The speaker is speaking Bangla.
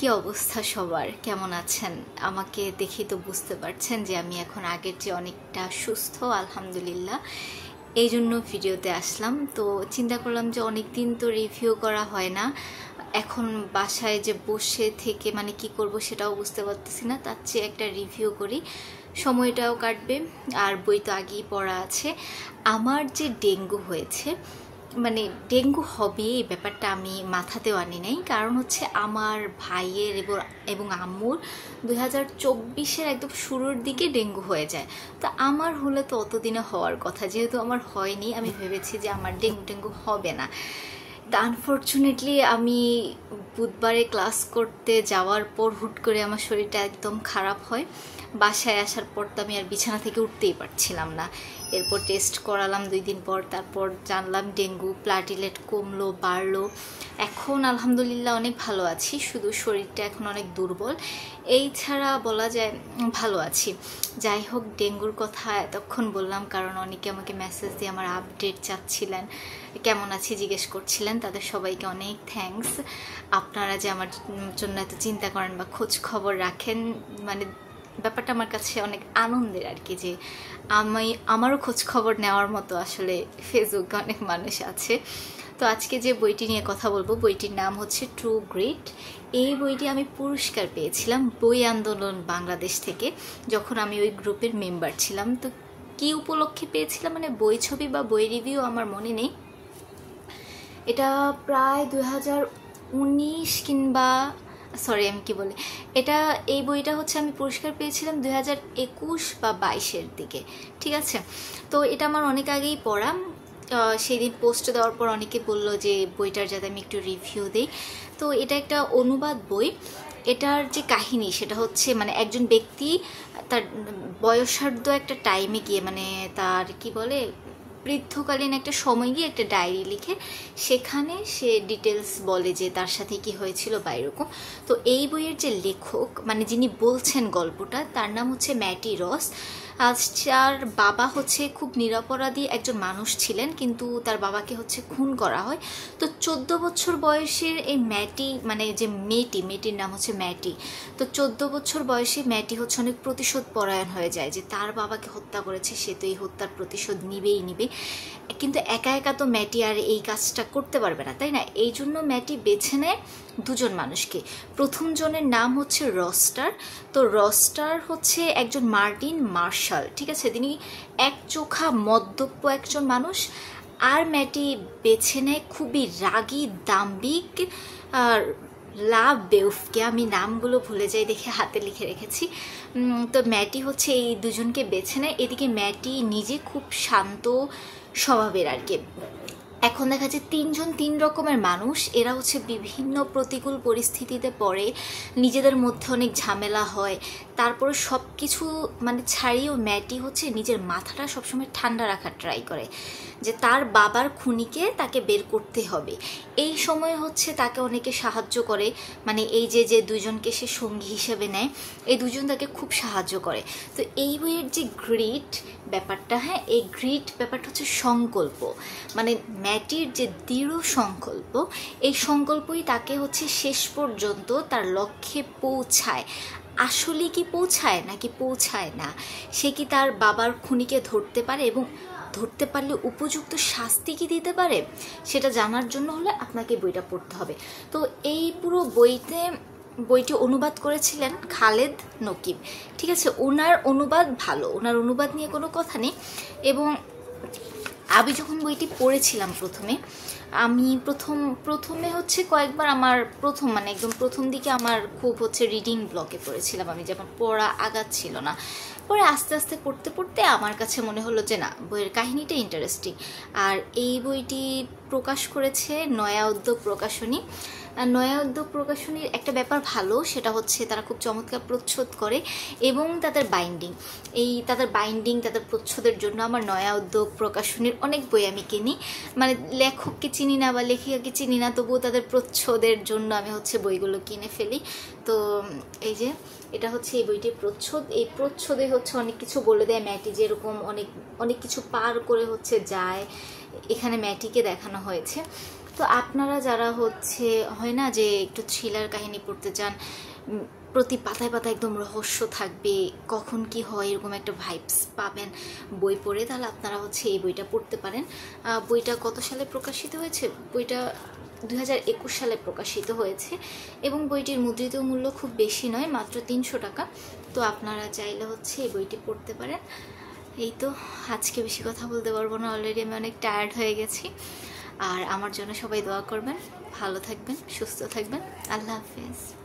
কি অবস্থা সবার, কেমন আছেন? আমাকে দেখেই তো বুঝতে পারছেন যে আমি এখন আগের চেয়ে অনেকটা সুস্থ, আলহামদুলিল্লাহ। এই জন্য ভিডিওতে আসলাম। তো চিন্তা করলাম যে অনেক দিন তো রিভিউ করা হয় না, এখন বাসায় যে বসে থেকে মানে কি করব সেটাও বুঝতে পারতেছি না, তার চেয়ে একটা রিভিউ করি, সময়টাও কাটবে। আর বই তো আগেই পড়া আছে। আমার যে ডেঙ্গু হয়েছে, মানে ডেঙ্গু হবে এই ব্যাপারটা আমি মাথাতেও আনি নাই। কারণ হচ্ছে আমার ভাইয়ের এবং আম্মুর 2024-এর একদম শুরুর দিকে ডেঙ্গু হয়ে যায়। তো আমার হলে তো অতদিনে হওয়ার কথা, যেহেতু আমার হয়নি আমি ভেবেছি যে আমার ডেঙ্গু হবে না। তা আনফর্চুনেটলি আমি বুধবারে ক্লাস করতে যাওয়ার পর হুট করে আমার শরীরটা একদম খারাপ হয়। বাসায় আসার পর তো আমি আর বিছানা থেকে উঠতেই পারছিলাম না। এরপর টেস্ট করালাম 2 দিন পর, তারপর জানলাম ডেঙ্গু। প্লাটিলেট কমলো, বাড়লো। এখন আলহামদুলিল্লাহ অনেক ভালো আছি, শুধু শরীরটা এখন অনেক দুর্বল। এই ছাড়া বলা যায় ভালো আছি। যাই হোক, ডেঙ্গুর কথা এতক্ষণ বললাম কারণ অনেকে আমাকে মেসেজ দিয়ে আমার আপডেট চাচ্ছিলেন, কেমন আছি জিজ্ঞেস করছিলেন। তাদের সবাইকে অনেক থ্যাঙ্কস। আপনারা যে আমার জন্য এত চিন্তা করেন বা খোঁজ খবর রাখেন, মানে ব্যাপারটা আমার কাছে অনেক আনন্দের আর কি, যে আমারও খোঁজ খবর নেওয়ার মতো আসলে ফেসবুকে অনেক মানুষ আছে। তো আজকে যে বইটি নিয়ে কথা বলবো, বইটির নাম হচ্ছে ট্রু গ্রিট। এই বইটি আমি পুরস্কার পেয়েছিলাম বই আন্দোলন বাংলাদেশ থেকে, যখন আমি ওই গ্রুপের মেম্বার ছিলাম। তো কি উপলক্ষে পেয়েছিলাম মানে বই ছবি বা বই রিভিউ আমার মনে নেই। এটা প্রায় 2019 কিংবা সরি আমি কি বলি, এই বইটা হচ্ছে আমি পুরস্কার পেয়েছিলাম 2021 বা 22-এর দিকে, ঠিক আছে। তো এটা আমার অনেক আগেই পড়া। সেই দিন পোস্ট দেওয়ার পর অনেকে বললো যে বইটার যাতে আমি একটু রিভিউ দিই। তো এটা একটা অনুবাদ বই। এটার যে কাহিনী সেটা হচ্ছে মানে একজন ব্যক্তি তার বয়সার্ধ একটা টাইমে গিয়ে, মানে তার কি বলে বৃদ্ধকালীন একটা সময় গিয়ে একটা ডায়েরি লিখে সেখানে সে ডিটেলস বলে যে তার সাথে কি হয়েছিল বা এরকম। তো এই বইয়ের যে লেখক মানে যিনি বলছেন গল্পটা, তার নাম হচ্ছে ম্যাটি রস। তার বাবা হচ্ছে খুব নিরপরাধী একজন মানুষ ছিলেন, কিন্তু তার বাবাকে হচ্ছে খুন করা হয়। তো 14 বছর বয়সের এই ম্যাটি, মানে যে মেয়েটির নাম হচ্ছে ম্যাটি। তো 14 বছর বয়সে ম্যাটি হচ্ছে অনেক প্রতিশোধ পরায়ণ হয়ে যায়, যে তার বাবাকে হত্যা করেছে, সে তো এই হত্যার প্রতিশোধ নিবে। কিন্তু একা একা তো ম্যাটি আর এই কাজটা করতে পারবে না, তাই না? এই জন্য ম্যাটি বেছে নেয় দুজন মানুষকে। প্রথম জনের নাম হচ্ছে রস্টার। তো রস্টার হচ্ছে একজন মার্টিন মার্শাল, ঠিক আছে, তিনি এক চোখা মদ্যপ একজন মানুষ। আর ম্যাটি বেছে নেয় খুবই রাগী দাম্ভিক লাভ বেউফকে, আমি নামগুলো ভুলে যাই দেখে হাতে লিখে রেখেছি। তো ম্যাটি হচ্ছে এই দুজনকে বেছে নেয়। এদিকে ম্যাটি নিজে খুব শান্ত স্বভাবের আর কি। এখন দেখা যায় 3 জন 3 রকমের মানুষ, এরা হচ্ছে বিভিন্ন প্রতিকূল পরিস্থিতিতে পড়ে, নিজেদের মধ্যে অনেক ঝামেলা হয়, তারপরে সব কিছু মানে ছাড়িয়েও ম্যাটি হচ্ছে নিজের মাথাটা সবসময় ঠান্ডা রাখার ট্রাই করে, যে তার বাবার খুনিকে তাকে বের করতে হবে। এই সময় হচ্ছে তাকে অনেকে সাহায্য করে, মানে এই যে দুজনকে সে সঙ্গী হিসেবে নেয়, এই দুজন তাকে খুব সাহায্য করে। তো এই বইয়ের যে গ্রিট ব্যাপারটা, হ্যাঁ, এই গ্রিট ব্যাপারটা হচ্ছে সংকল্প, মানে ম্যাটির যে দৃঢ় সংকল্প, এই সংকল্পই তাকে হচ্ছে শেষ পর্যন্ত তার লক্ষ্যে পৌঁছায়। আসলে কি পৌঁছায় নাকি পৌঁছায় না, সে কি তার বাবার খুনিকে ধরতে পারে এবং ধরতে পারলে উপযুক্ত শাস্তি কি দিতে পারে, সেটা জানার জন্য হলে আপনাকে বইটা পড়তে হবে। তো এই পুরো বইটি অনুবাদ করেছিলেন খালেদ নকিব, ঠিক আছে। ওনার অনুবাদ ভালো, ওনার অনুবাদ নিয়ে কোনো কথা নেই। এবং আমি যখন বইটি পড়েছিলাম আমি প্রথমে হচ্ছে কয়েকবার আমার মানে একদম প্রথম দিকে আমার খুব হচ্ছে রিডিং ব্লকে পড়েছিলাম আমি, যখন পড়া আগাচ্ছিল না। পরে আস্তে আস্তে পড়তে পড়তে আমার কাছে মনে হলো যে না, বইয়ের কাহিনীটা ইন্টারেস্টিং। আর এই বইটি প্রকাশ করেছে নয়া উদ্যোগ প্রকাশনী। নয়া উদ্যোগ প্রকাশনীর একটা ব্যাপার ভালো, সেটা হচ্ছে তারা খুব চমৎকার প্রচ্ছদ করে এবং তাদের বাইন্ডিং তাদের প্রচ্ছদের জন্য আমার নয়া উদ্যোগ প্রকাশনীর অনেক বই আমি কিনি। মানে লেখককে চিনি না বা লেখিকাকে চিনি না, তবুও তাদের প্রচ্ছদের জন্য আমি হচ্ছে বইগুলো কিনে ফেলি। তো এই যে এটা হচ্ছে এই বইটির প্রচ্ছদ। এই প্রচ্ছদে হচ্ছে অনেক কিছু বলে দেয়, ম্যাটি যেরকম অনেক কিছু পার করে হচ্ছে যায়, এখানে ম্যাটিকে দেখানো হয়েছে। তো আপনারা যারা হচ্ছে হয় না যে একটু থ্রিলার কাহিনী পড়তে চান, প্রতি পাতায় পাতায় একদম রহস্য থাকবে, কখন কি হয় এরকম একটা ভাইবস পাবেন বই পড়ে, তাহলে আপনারা হচ্ছে এই বইটা পড়তে পারেন। বইটা কত সালে প্রকাশিত হয়েছে? বইটা 2021 সালে প্রকাশিত হয়েছে এবং বইটির মুদ্রিত মূল্য খুব বেশি নয়, মাত্র 300 টাকা। তো আপনারা চাইলে হচ্ছে এই বইটি পড়তে পারেন। এই তো, আজকে বেশি কথা বলতে পারবো না, অলরেডি আমি অনেক টায়ার্ড হয়ে গেছি। আর আমার জন্য সবাই দোয়া করবেন, ভালো থাকবেন, সুস্থ থাকবেন। আল্লাহ হাফেজ।